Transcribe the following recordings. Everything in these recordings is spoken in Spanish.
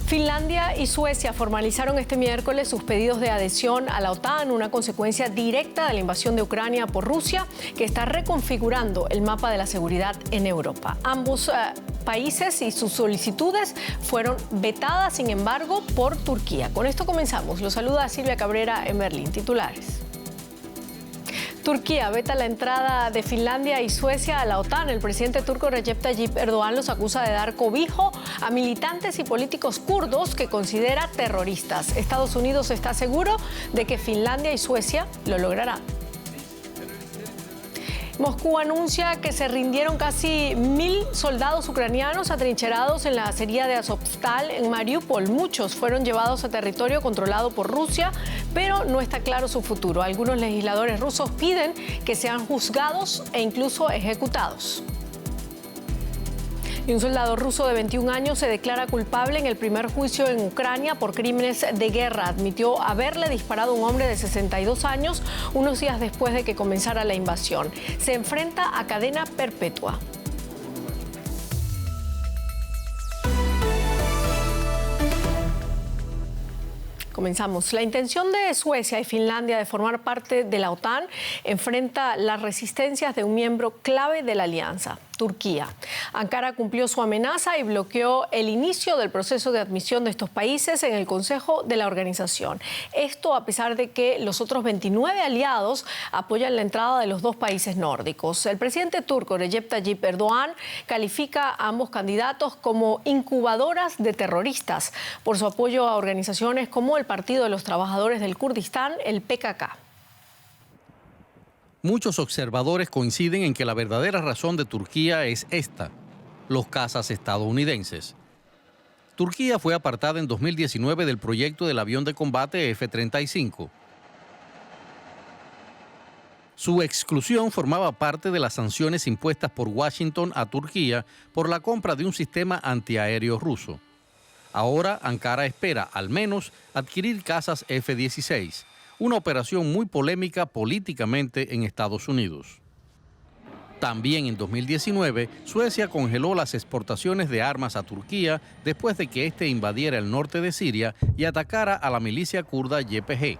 Finlandia y Suecia formalizaron este miércoles sus pedidos de adhesión a la OTAN, una consecuencia directa de la invasión de Ucrania por Rusia, que está reconfigurando el mapa de la seguridad en Europa. Ambos países y sus solicitudes fueron vetadas, sin embargo, por Turquía. Con esto comenzamos. Los saluda Silvia Cabrera en Berlín. Titulares. Turquía veta la entrada de Finlandia y Suecia a la OTAN. El presidente turco Recep Tayyip Erdogan los acusa de dar cobijo a militantes y políticos kurdos que considera terroristas. Estados Unidos está seguro de que Finlandia y Suecia lo lograrán. Moscú anuncia que se rindieron casi 1.000 soldados ucranianos atrincherados en la acería de Azovstal en Mariupol. Muchos fueron llevados a territorio controlado por Rusia, pero no está claro su futuro. Algunos legisladores rusos piden que sean juzgados e incluso ejecutados. Y un soldado ruso de 21 años se declara culpable en el primer juicio en Ucrania por crímenes de guerra. Admitió haberle disparado a un hombre de 62 años unos días después de que comenzara la invasión. Se enfrenta a cadena perpetua. Comenzamos. La intención de Suecia y Finlandia de formar parte de la OTAN enfrenta las resistencias de un miembro clave de la alianza, Turquía. Ankara cumplió su amenaza y bloqueó el inicio del proceso de admisión de estos países en el Consejo de la organización. Esto a pesar de que los otros 29 aliados apoyan la entrada de los dos países nórdicos. El presidente turco Recep Tayyip Erdogan califica a ambos candidatos como incubadoras de terroristas por su apoyo a organizaciones como el Partido de los Trabajadores del Kurdistán, el PKK. Muchos observadores coinciden en que la verdadera razón de Turquía es esta: los cazas estadounidenses. Turquía fue apartada en 2019 del proyecto del avión de combate F-35. Su exclusión formaba parte de las sanciones impuestas por Washington a Turquía por la compra de un sistema antiaéreo ruso. Ahora Ankara espera, al menos, adquirir cazas F-16, una operación muy polémica políticamente en Estados Unidos. También en 2019, Suecia congeló las exportaciones de armas a Turquía después de que éste invadiera el norte de Siria y atacara a la milicia kurda YPG.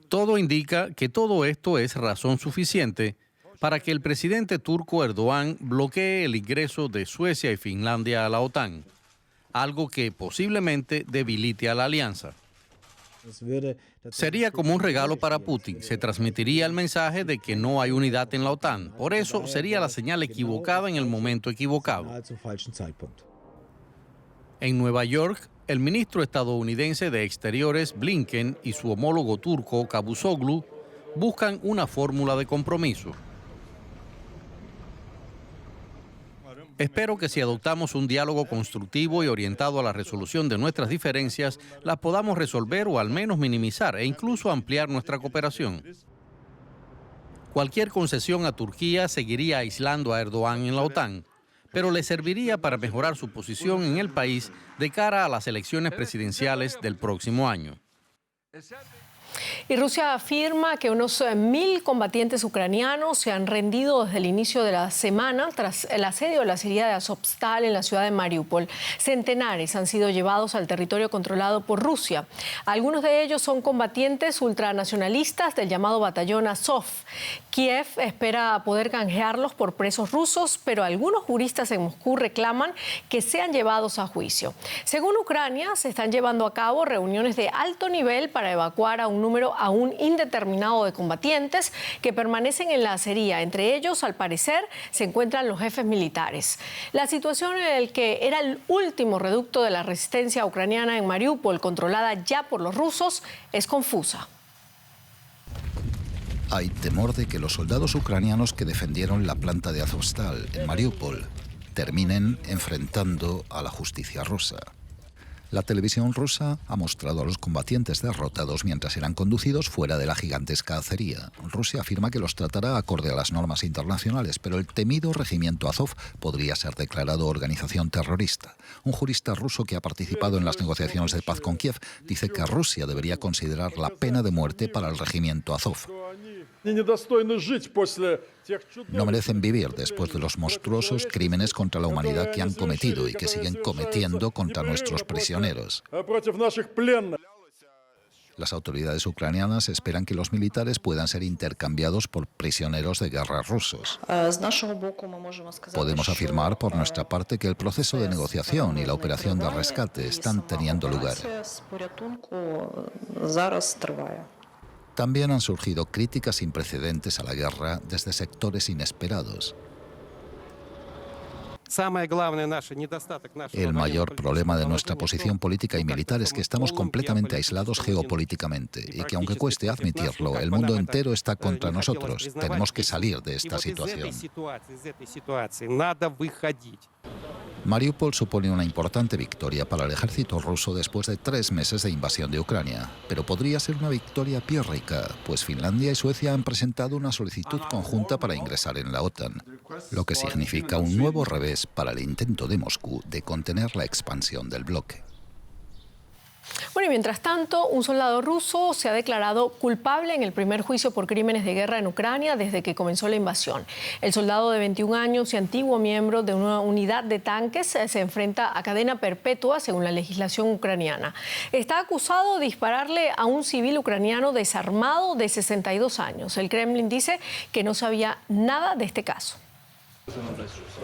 Todo indica que todo esto es razón suficiente para que el presidente turco Erdogan bloquee el ingreso de Suecia y Finlandia a la OTAN, algo que posiblemente debilite a la alianza. Sería como un regalo para Putin. Se transmitiría el mensaje de que no hay unidad en la OTAN. Por eso sería la señal equivocada en el momento equivocado. En Nueva York, el ministro estadounidense de Exteriores, Blinken, y su homólogo turco, Cavusoglu, buscan una fórmula de compromiso. Espero que si adoptamos un diálogo constructivo y orientado a la resolución de nuestras diferencias, las podamos resolver o al menos minimizar e incluso ampliar nuestra cooperación. Cualquier concesión a Turquía seguiría aislando a Erdogan en la OTAN, pero le serviría para mejorar su posición en el país de cara a las elecciones presidenciales del próximo año. Y Rusia afirma que unos 1.000 combatientes ucranianos se han rendido desde el inicio de la semana tras el asedio de la acería de Azovstal en la ciudad de Mariupol. Centenares han sido llevados al territorio controlado por Rusia. Algunos de ellos son combatientes ultranacionalistas del llamado batallón Azov. Kiev espera poder canjearlos por presos rusos, pero algunos juristas en Moscú reclaman que sean llevados a juicio. Según Ucrania, se están llevando a cabo reuniones de alto nivel para evacuar a un número aún indeterminado de combatientes que permanecen en la acería. Entre ellos, al parecer, se encuentran los jefes militares. La situación en el que era el último reducto de la resistencia ucraniana en Mariupol, controlada ya por los rusos, es confusa. Hay temor de que los soldados ucranianos que defendieron la planta de Azovstal en Mariupol terminen enfrentando a la justicia rusa. La televisión rusa ha mostrado a los combatientes derrotados mientras eran conducidos fuera de la gigantesca acería. Rusia afirma que los tratará acorde a las normas internacionales, pero el temido regimiento Azov podría ser declarado organización terrorista. Un jurista ruso que ha participado en las negociaciones de paz con Kiev dice que Rusia debería considerar la pena de muerte para el regimiento Azov. No merecen vivir después de los monstruosos crímenes contra la humanidad que han cometido y que siguen cometiendo contra nuestros prisioneros. Las autoridades ucranianas esperan que los militares puedan ser intercambiados por prisioneros de guerra rusos. Podemos afirmar por nuestra parte que el proceso de negociación y la operación de rescate están teniendo lugar. También han surgido críticas sin precedentes a la guerra desde sectores inesperados. El mayor problema de nuestra posición política y militar es que estamos completamente aislados geopolíticamente y que, aunque cueste admitirlo, el mundo entero está contra nosotros. Tenemos que salir de esta situación. Mariupol supone una importante victoria para el ejército ruso después de 3 meses de invasión de Ucrania, pero podría ser una victoria pírrica, pues Finlandia y Suecia han presentado una solicitud conjunta para ingresar en la OTAN, lo que significa un nuevo revés para el intento de Moscú de contener la expansión del bloque. Bueno, y mientras tanto, un soldado ruso se ha declarado culpable en el primer juicio por crímenes de guerra en Ucrania desde que comenzó la invasión. El soldado de 21 años y antiguo miembro de una unidad de tanques se enfrenta a cadena perpetua según la legislación ucraniana. Está acusado de dispararle a un civil ucraniano desarmado de 62 años. El Kremlin dice que no sabía nada de este caso.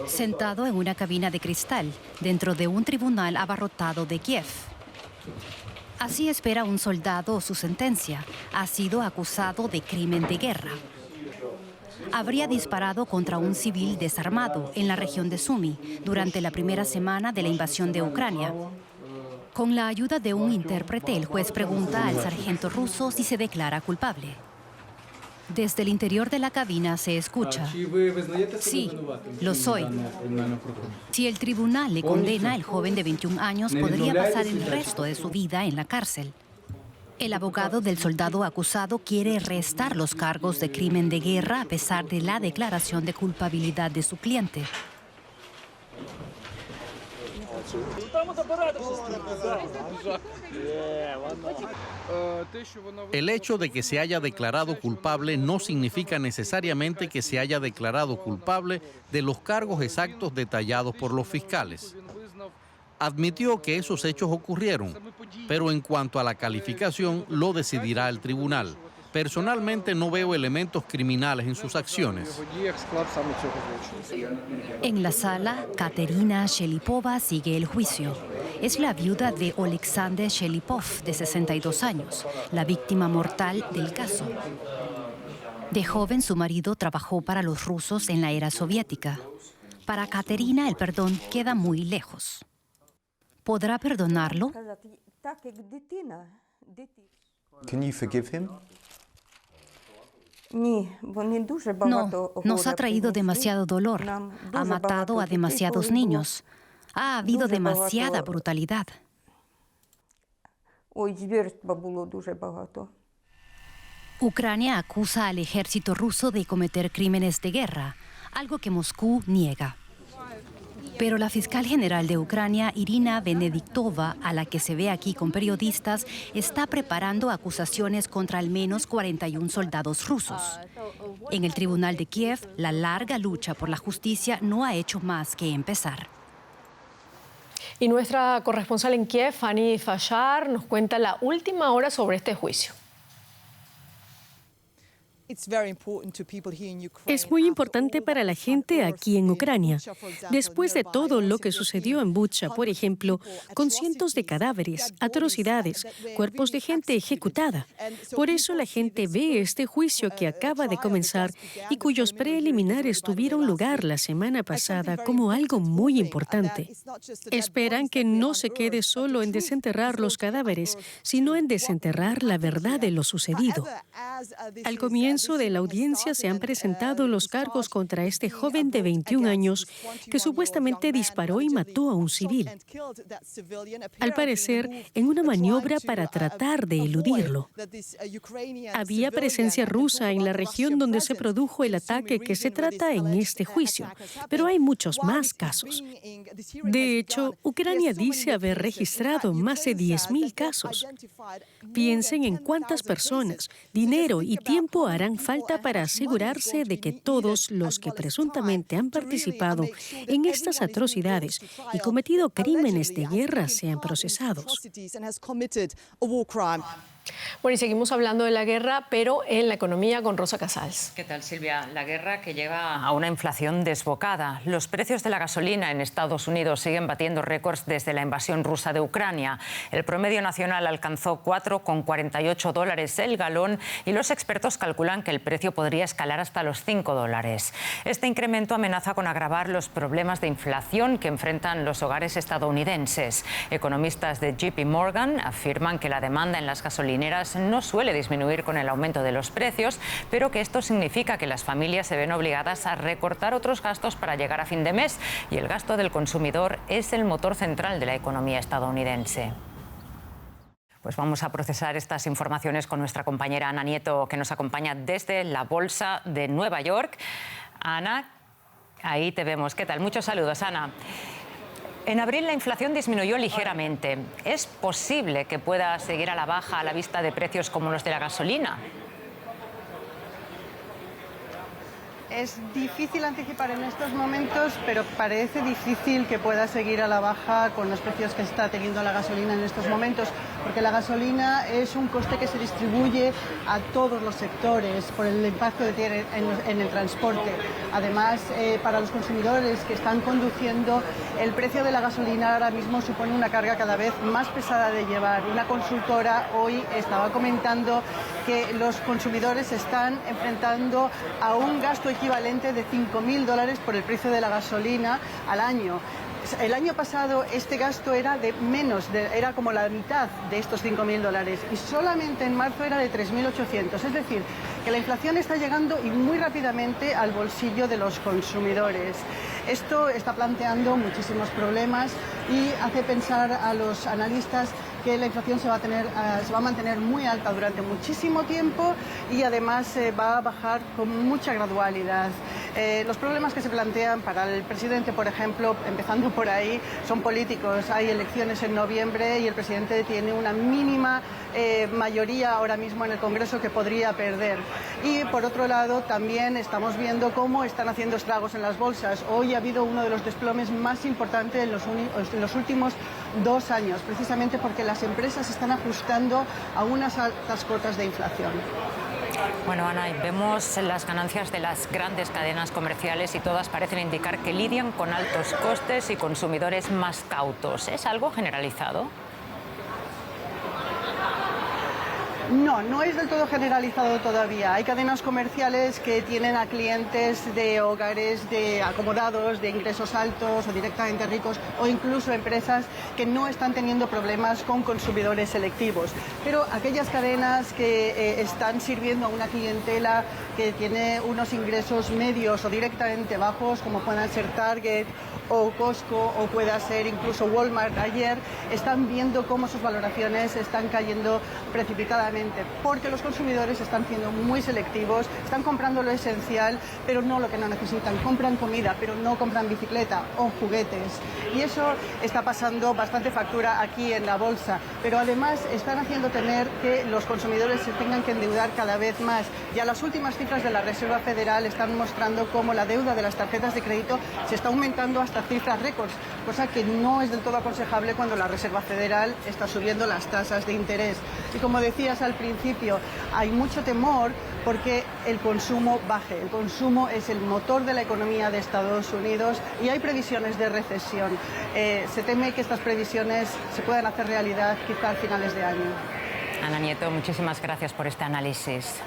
Sentado en una cabina de cristal, dentro de un tribunal abarrotado de Kiev. Así espera un soldado su sentencia. Ha sido acusado de crimen de guerra. Habría disparado contra un civil desarmado en la región de Sumy durante la primera semana de la invasión de Ucrania. Con la ayuda de un intérprete, el juez pregunta al sargento ruso si se declara culpable. Desde el interior de la cabina se escucha: sí, lo soy. Si el tribunal le condena, el joven de 21 años podría pasar el resto de su vida en la cárcel. El abogado del soldado acusado quiere restar los cargos de crimen de guerra a pesar de la declaración de culpabilidad de su cliente. El hecho de que se haya declarado culpable no significa necesariamente que se haya declarado culpable de los cargos exactos detallados por los fiscales. Admitió que esos hechos ocurrieron, pero en cuanto a la calificación lo decidirá el tribunal. Personalmente no veo elementos criminales en sus acciones. En la sala, Katerina Shelipova sigue el juicio. Es la viuda de Oleksandr Shelipov, de 62 años, la víctima mortal del caso. De joven, su marido trabajó para los rusos en la era soviética. Para Katerina, el perdón queda muy lejos. ¿Podrá perdonarlo? Can you forgive him? No, nos ha traído demasiado dolor. Ha matado a demasiados niños. Ha habido demasiada brutalidad. Ucrania acusa al ejército ruso de cometer crímenes de guerra, algo que Moscú niega. Pero la fiscal general de Ucrania, Irina Benediktova, a la que se ve aquí con periodistas, está preparando acusaciones contra al menos 41 soldados rusos. En el tribunal de Kiev, la larga lucha por la justicia no ha hecho más que empezar. Y nuestra corresponsal en Kiev, Fanny Fashar, nos cuenta la última hora sobre este juicio. Es muy importante para la gente aquí en Ucrania. Después de todo lo que sucedió en Bucha, por ejemplo, con cientos de cadáveres, atrocidades, cuerpos de gente ejecutada. Por eso la gente ve este juicio que acaba de comenzar y cuyos preliminares tuvieron lugar la semana pasada como algo muy importante. Esperan que no se quede solo en desenterrar los cadáveres, sino en desenterrar la verdad de lo sucedido. Al comienzo de la audiencia se han presentado los cargos contra este joven de 21 años que supuestamente disparó y mató a un civil. Al parecer, en una maniobra para tratar de eludirlo. Había presencia rusa en la región donde se produjo el ataque que se trata en este juicio, pero hay muchos más casos. De hecho, Ucrania dice haber registrado más de 10.000 casos. Piensen en cuántas personas, dinero y tiempo harán harán falta para asegurarse de que todos los que presuntamente han participado en estas atrocidades y cometido crímenes de guerra sean procesados. Bueno, y seguimos hablando de la guerra, pero en la economía con Rosa Casals. ¿Qué tal, Silvia? La guerra que lleva a una inflación desbocada. Los precios de la gasolina en Estados Unidos siguen batiendo récords desde la invasión rusa de Ucrania. El promedio nacional alcanzó $4,48 el galón y los expertos calculan que el precio podría escalar hasta los $5. Este incremento amenaza con agravar los problemas de inflación que enfrentan los hogares estadounidenses. Economistas de JP Morgan afirman que la demanda en las gasolineras no suele disminuir con el aumento de los precios, pero que esto significa que las familias se ven obligadas a recortar otros gastos para llegar a fin de mes, y el gasto del consumidor es el motor central de la economía estadounidense. Pues vamos a procesar estas informaciones con nuestra compañera Ana Nieto, que nos acompaña desde la Bolsa de Nueva York. Ana, ahí te vemos. ¿Qué tal? Muchos saludos, Ana. En abril la inflación disminuyó ligeramente. ¿Es posible que pueda seguir a la baja a la vista de precios como los de la gasolina? Es difícil anticipar en estos momentos, pero parece difícil que pueda seguir a la baja con los precios que está teniendo la gasolina en estos momentos, porque la gasolina es un coste que se distribuye a todos los sectores por el impacto que tiene en el transporte. Además, para los consumidores que están conduciendo, el precio de la gasolina ahora mismo supone una carga cada vez más pesada de llevar. Una consultora hoy estaba comentando que los consumidores se están enfrentando a un gasto equivalente de $5.000 por el precio de la gasolina al año. El año pasado este gasto era de menos, era como la mitad de estos $5.000 y solamente en marzo era de 3.800. Es decir, que la inflación está llegando y muy rápidamente al bolsillo de los consumidores. Esto está planteando muchísimos problemas y hace pensar a los analistas que la inflación se va a mantener muy alta durante muchísimo tiempo y además va a bajar con mucha gradualidad. Los problemas que se plantean para el presidente, por ejemplo, empezando por ahí, son políticos. Hay elecciones en noviembre y el presidente tiene una mínima mayoría ahora mismo en el Congreso que podría perder. Y por otro lado, también estamos viendo cómo están haciendo estragos en las bolsas. Hoy ha habido uno de los desplomes más importantes en los últimos 2 años, precisamente porque las empresas están ajustando a unas altas cotas de inflación. Bueno, Ana, vemos las ganancias de las grandes cadenas comerciales y todas parecen indicar que lidian con altos costes y consumidores más cautos. ¿Es algo generalizado? No, no es del todo generalizado todavía. Hay cadenas comerciales que tienen a clientes de hogares de acomodados, de ingresos altos o directamente ricos, o incluso empresas que no están teniendo problemas con consumidores selectivos. Pero aquellas cadenas que están sirviendo a una clientela que tiene unos ingresos medios o directamente bajos, como puedan ser Target o Costco o pueda ser incluso Walmart ayer, están viendo cómo sus valoraciones están cayendo precipitadamente, porque los consumidores están siendo muy selectivos, están comprando lo esencial, pero no lo que no necesitan. Compran comida, pero no compran bicicleta o juguetes. Y eso está pasando bastante factura aquí en la bolsa. Pero además están haciendo temer que los consumidores se tengan que endeudar cada vez más. Ya las últimas cifras de la Reserva Federal están mostrando cómo la deuda de las tarjetas de crédito se está aumentando hasta cifras récords, cosa que no es del todo aconsejable cuando la Reserva Federal está subiendo las tasas de interés. Y como decías al principio, hay mucho temor porque el consumo baje. El consumo es el motor de la economía de Estados Unidos y hay previsiones de recesión. Se teme que estas previsiones se puedan hacer realidad quizá a finales de año. Ana Nieto, muchísimas gracias por este análisis.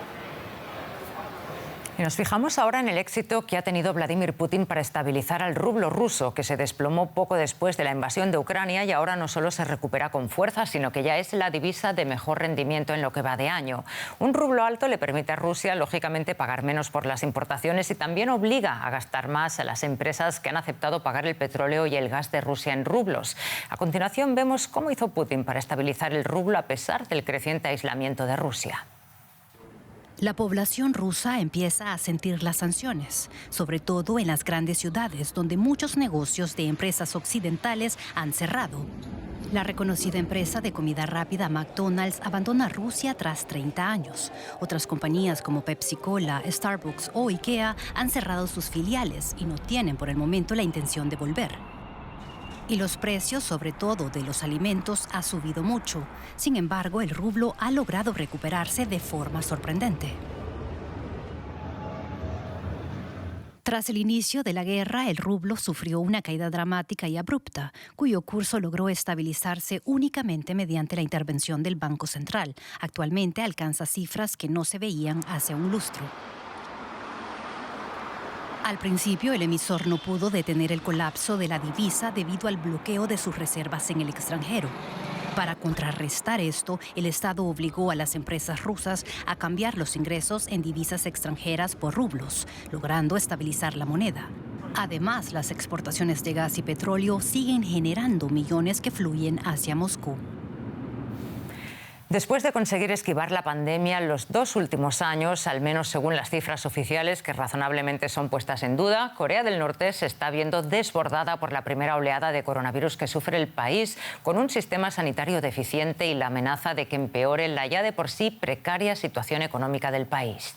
Y nos fijamos ahora en el éxito que ha tenido Vladimir Putin para estabilizar al rublo ruso, que se desplomó poco después de la invasión de Ucrania y ahora no solo se recupera con fuerza, sino que ya es la divisa de mejor rendimiento en lo que va de año. Un rublo alto le permite a Rusia, lógicamente, pagar menos por las importaciones y también obliga a gastar más a las empresas que han aceptado pagar el petróleo y el gas de Rusia en rublos. A continuación vemos cómo hizo Putin para estabilizar el rublo a pesar del creciente aislamiento de Rusia. La población rusa empieza a sentir las sanciones, sobre todo en las grandes ciudades donde muchos negocios de empresas occidentales han cerrado. La reconocida empresa de comida rápida McDonald's abandona Rusia tras 30 años. Otras compañías como Pepsi-Cola, Starbucks o IKEA han cerrado sus filiales y no tienen por el momento la intención de volver. Y los precios, sobre todo de los alimentos, han subido mucho. Sin embargo, el rublo ha logrado recuperarse de forma sorprendente. Tras el inicio de la guerra, el rublo sufrió una caída dramática y abrupta, cuyo curso logró estabilizarse únicamente mediante la intervención del Banco Central. Actualmente alcanza cifras que no se veían hace un lustro. Al principio, el emisor no pudo detener el colapso de la divisa debido al bloqueo de sus reservas en el extranjero. Para contrarrestar esto, el Estado obligó a las empresas rusas a cambiar los ingresos en divisas extranjeras por rublos, logrando estabilizar la moneda. Además, las exportaciones de gas y petróleo siguen generando millones que fluyen hacia Moscú. Después de conseguir esquivar la pandemia los 2 últimos años, al menos según las cifras oficiales, que razonablemente son puestas en duda, Corea del Norte se está viendo desbordada por la primera oleada de coronavirus que sufre el país, con un sistema sanitario deficiente y la amenaza de que empeore la ya de por sí precaria situación económica del país.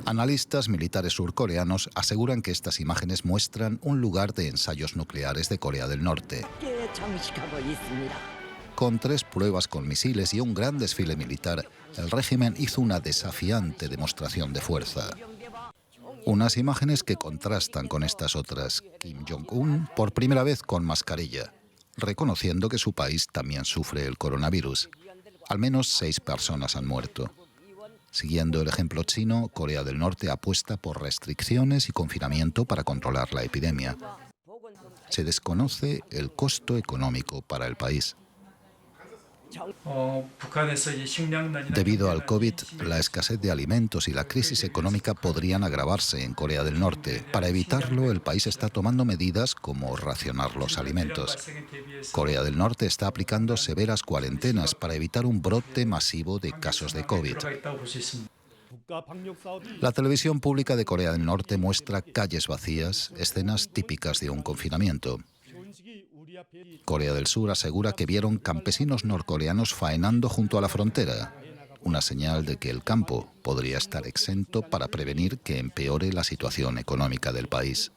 Analistas militares surcoreanos aseguran que estas imágenes muestran un lugar de ensayos nucleares de Corea del Norte. Con 3 pruebas con misiles y un gran desfile militar, el régimen hizo una desafiante demostración de fuerza. Unas imágenes que contrastan con estas otras. Kim Jong-un por primera vez con mascarilla, reconociendo que su país también sufre el coronavirus. Al menos 6 personas han muerto. Siguiendo el ejemplo chino, Corea del Norte apuesta por restricciones y confinamiento para controlar la epidemia. Se desconoce el costo económico para el país. Debido al COVID, la escasez de alimentos y la crisis económica podrían agravarse en Corea del Norte. Para evitarlo, el país está tomando medidas como racionar los alimentos. Corea del Norte está aplicando severas cuarentenas para evitar un brote masivo de casos de COVID. La televisión pública de Corea del Norte muestra calles vacías, escenas típicas de un confinamiento. Corea del Sur asegura que vieron campesinos norcoreanos faenando junto a la frontera, una señal de que el campo podría estar exento para prevenir que empeore la situación económica del país.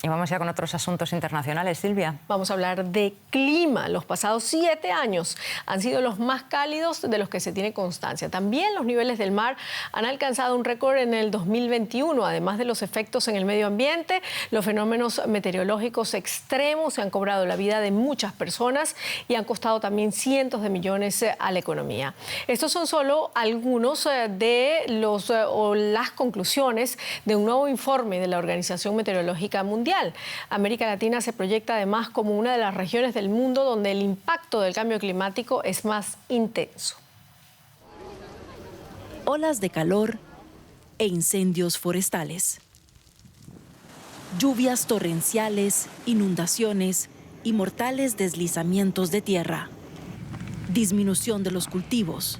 Y vamos ya con otros asuntos internacionales, Silvia. Vamos a hablar de clima. Los pasados 7 años han sido los más cálidos de los que se tiene constancia. También los niveles del mar han alcanzado un récord en el 2021. Además de los efectos en el medio ambiente, los fenómenos meteorológicos extremos se han cobrado la vida de muchas personas y han costado también cientos de millones a la economía. Estos son solo algunos de las conclusiones de un nuevo informe de la Organización Meteorológica Mundial. América Latina se proyecta además como una de las regiones del mundo donde el impacto del cambio climático es más intenso. Olas de calor e incendios forestales. Lluvias torrenciales, inundaciones y mortales deslizamientos de tierra. Disminución de los cultivos.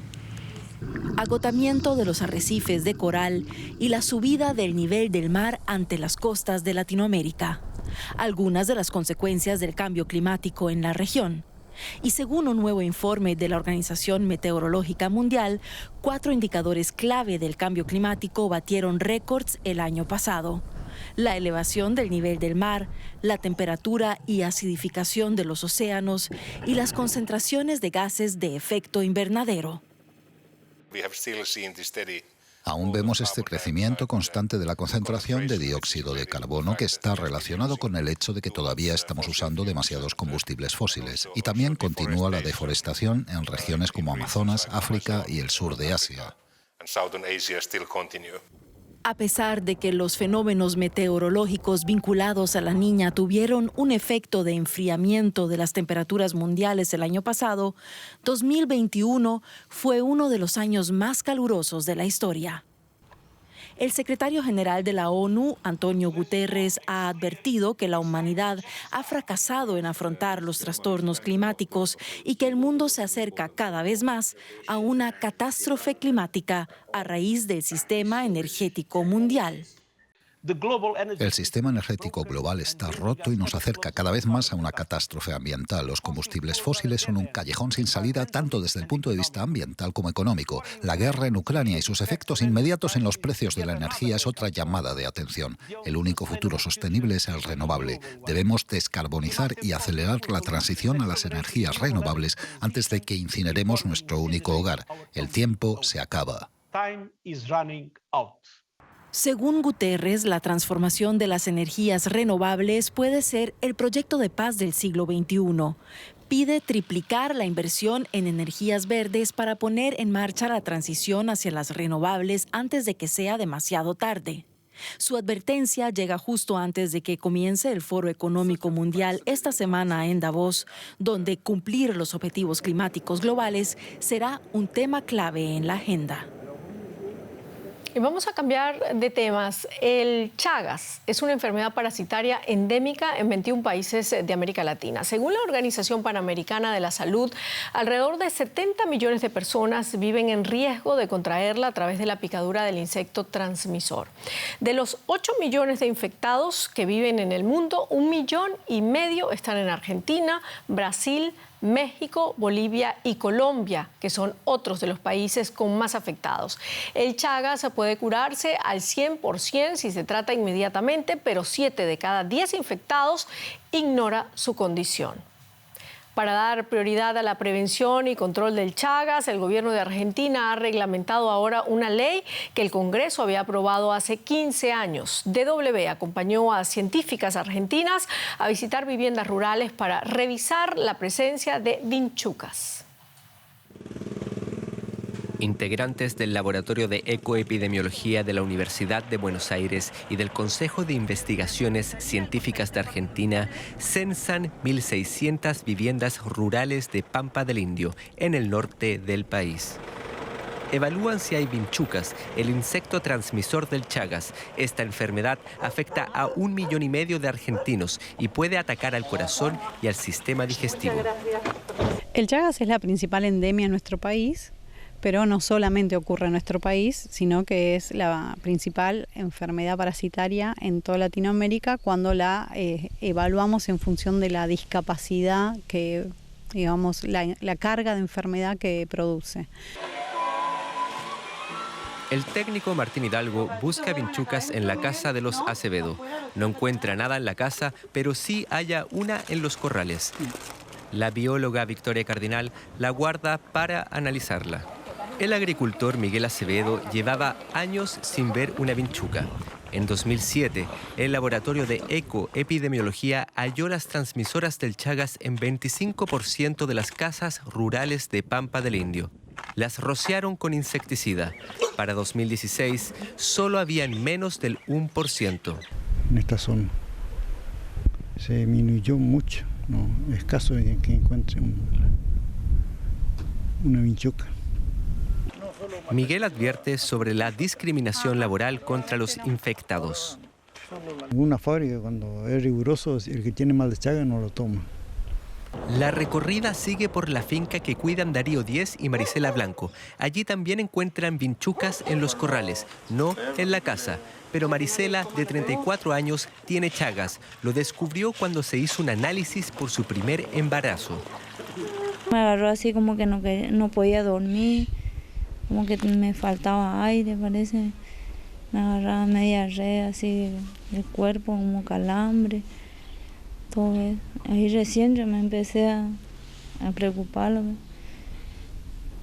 Agotamiento de los arrecifes de coral y la subida del nivel del mar ante las costas de Latinoamérica. Algunas de las consecuencias del cambio climático en la región. Y según un nuevo informe de la Organización Meteorológica Mundial, 4 indicadores clave del cambio climático batieron récords el año pasado. La elevación del nivel del mar, la temperatura y acidificación de los océanos y las concentraciones de gases de efecto invernadero. Aún vemos este crecimiento constante de la concentración de dióxido de carbono que está relacionado con el hecho de que todavía estamos usando demasiados combustibles fósiles y también continúa la deforestación en regiones como Amazonas, África y el sur de Asia. A pesar de que los fenómenos meteorológicos vinculados a la Niña tuvieron un efecto de enfriamiento de las temperaturas mundiales el año pasado, 2021 fue uno de los años más calurosos de la historia. El secretario general de la ONU, Antonio Guterres, ha advertido que la humanidad ha fracasado en afrontar los trastornos climáticos y que el mundo se acerca cada vez más a una catástrofe climática a raíz del sistema energético mundial. El sistema energético global está roto y nos acerca cada vez más a una catástrofe ambiental. Los combustibles fósiles son un callejón sin salida tanto desde el punto de vista ambiental como económico. La guerra en Ucrania y sus efectos inmediatos en los precios de la energía es otra llamada de atención. El único futuro sostenible es el renovable. Debemos descarbonizar y acelerar la transición a las energías renovables antes de que incineremos nuestro único hogar. El tiempo se acaba. Según Guterres, la transformación de las energías renovables puede ser el proyecto de paz del siglo XXI. Pide triplicar la inversión en energías verdes para poner en marcha la transición hacia las renovables antes de que sea demasiado tarde. Su advertencia llega justo antes de que comience el Foro Económico Mundial esta semana en Davos, donde cumplir los objetivos climáticos globales será un tema clave en la agenda. Y vamos a cambiar de temas. El Chagas es una enfermedad parasitaria endémica en 21 países de América Latina. Según la Organización Panamericana de la Salud, alrededor de 70 millones de personas viven en riesgo de contraerla a través de la picadura del insecto transmisor. De los 8 millones de infectados que viven en el mundo, 1,5 millones están en Argentina, Brasil, México, Bolivia y Colombia, que son otros de los países con más afectados. El Chagas puede curarse al 100% si se trata inmediatamente, pero 7 de cada 10 infectados ignora su condición. Para dar prioridad a la prevención y control del Chagas, el gobierno de Argentina ha reglamentado ahora una ley que el Congreso había aprobado hace 15 años. DW acompañó a científicas argentinas a visitar viviendas rurales para revisar la presencia de vinchucas. Integrantes del Laboratorio de Ecoepidemiología de la Universidad de Buenos Aires y del Consejo de Investigaciones Científicas de Argentina censan 1.600 viviendas rurales de Pampa del Indio, en el norte del país. Evalúan si hay vinchucas, el insecto transmisor del Chagas. Esta enfermedad afecta a 1,5 millones de argentinos y puede atacar al corazón y al sistema digestivo. El Chagas es la principal endemia en nuestro país, pero no solamente ocurre en nuestro país, sino que es la principal enfermedad parasitaria en toda Latinoamérica cuando la evaluamos en función de la discapacidad que, digamos, la carga de enfermedad que produce. El técnico Martín Hidalgo busca vinchucas en la casa de los Acevedo. No encuentra nada en la casa, pero sí halla una en los corrales. La bióloga Victoria Cardinal la guarda para analizarla. El agricultor Miguel Acevedo llevaba años sin ver una vinchuca. En 2007, el laboratorio de ecoepidemiología halló las transmisoras del Chagas en 25% de las casas rurales de Pampa del Indio. Las rociaron con insecticida. Para 2016, solo habían menos del 1%. En esta zona se disminuyó mucho. No, es escaso que encuentre una vinchuca. Miguel advierte sobre la discriminación laboral contra los infectados. En una fábrica, cuando es riguroso, el que tiene mal de Chagas no lo toma. La recorrida sigue por la finca que cuidan Darío Díez y Marisela Blanco. Allí también encuentran vinchucas en los corrales, no en la casa. Pero Marisela, de 34 años, tiene Chagas. Lo descubrió cuando se hizo un análisis por su primer embarazo. Me agarró así como que no podía dormir, como que me faltaba aire, parece. Me agarraba media red así del cuerpo, como calambre. Todo eso. Ahí recién yo me empecé a preocupar.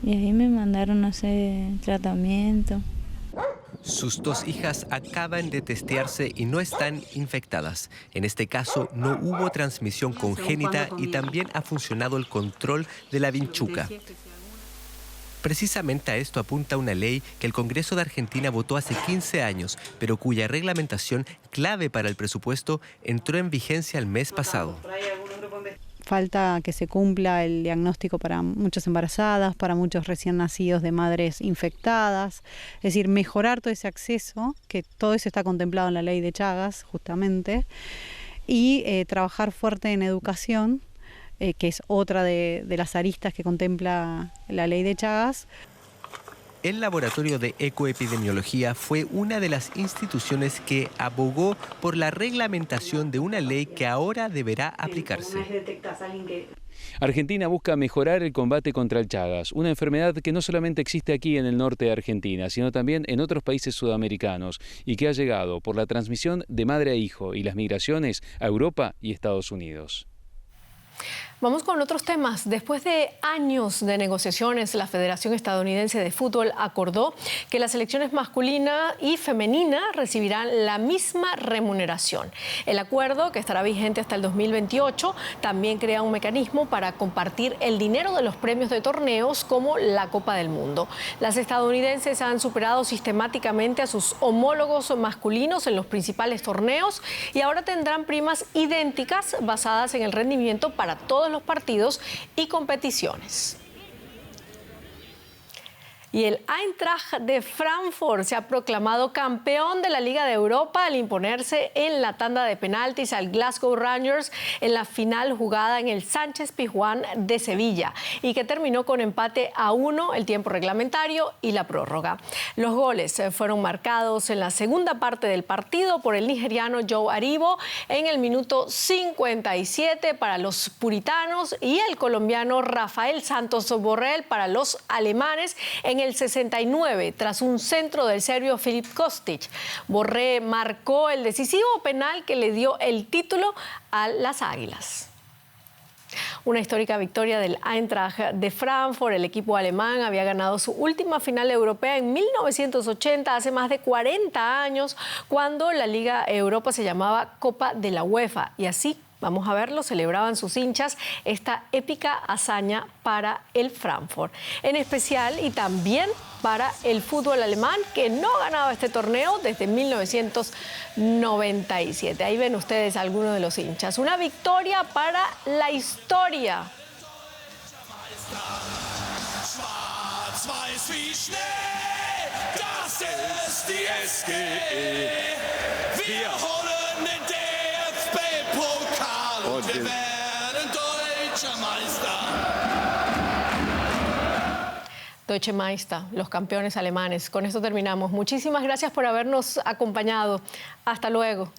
Y ahí me mandaron a hacer tratamiento. Sus 2 hijas acaban de testearse y no están infectadas. En este caso no hubo transmisión congénita y también ha funcionado el control de la vinchuca. Precisamente a esto apunta una ley que el Congreso de Argentina votó hace 15 años, pero cuya reglamentación, clave para el presupuesto, entró en vigencia el mes pasado. Falta que se cumpla el diagnóstico para muchas embarazadas, para muchos recién nacidos de madres infectadas. Es decir, mejorar todo ese acceso, que todo eso está contemplado en la ley de Chagas, justamente, y trabajar fuerte en educación, que es otra de las aristas que contempla la ley de Chagas. El Laboratorio de Ecoepidemiología fue una de las instituciones que abogó por la reglamentación de una ley que ahora deberá aplicarse. Argentina busca mejorar el combate contra el Chagas, una enfermedad que no solamente existe aquí en el norte de Argentina, sino también en otros países sudamericanos y que ha llegado por la transmisión de madre a hijo y las migraciones a Europa y Estados Unidos. Vamos con otros temas. Después de años de negociaciones, la Federación Estadounidense de Fútbol acordó que las selecciones masculina y femenina recibirán la misma remuneración. El acuerdo, que estará vigente hasta el 2028, también crea un mecanismo para compartir el dinero de los premios de torneos como la Copa del Mundo. Las estadounidenses han superado sistemáticamente a sus homólogos masculinos en los principales torneos y ahora tendrán primas idénticas basadas en el rendimiento para todos los partidos y competiciones. Y el Eintracht de Frankfurt se ha proclamado campeón de la Liga de Europa al imponerse en la tanda de penaltis al Glasgow Rangers en la final jugada en el Sánchez-Pizjuán de Sevilla y que terminó con empate a 1 el tiempo reglamentario y la prórroga. Los goles fueron marcados en la segunda parte del partido por el nigeriano Joe Aribo en el minuto 57 para los puritanos y el colombiano Rafael Santos Borrell para los alemanes en el 69, tras un centro del serbio Filip Kostic. Borré marcó el decisivo penal que le dio el título a las Águilas. Una histórica victoria del Eintracht de Frankfurt. El equipo alemán había ganado su última final europea en 1980, hace más de 40 años, cuando la Liga Europa se llamaba Copa de la UEFA. Y así, vamos a verlo, celebraban sus hinchas esta épica hazaña para el Frankfurt. En especial y también para el fútbol alemán, que no ganaba este torneo desde 1997. Ahí ven ustedes algunos de los hinchas. Una victoria para la historia. Deutsche Meister, los campeones alemanes. Con esto terminamos. Muchísimas gracias por habernos acompañado. Hasta luego.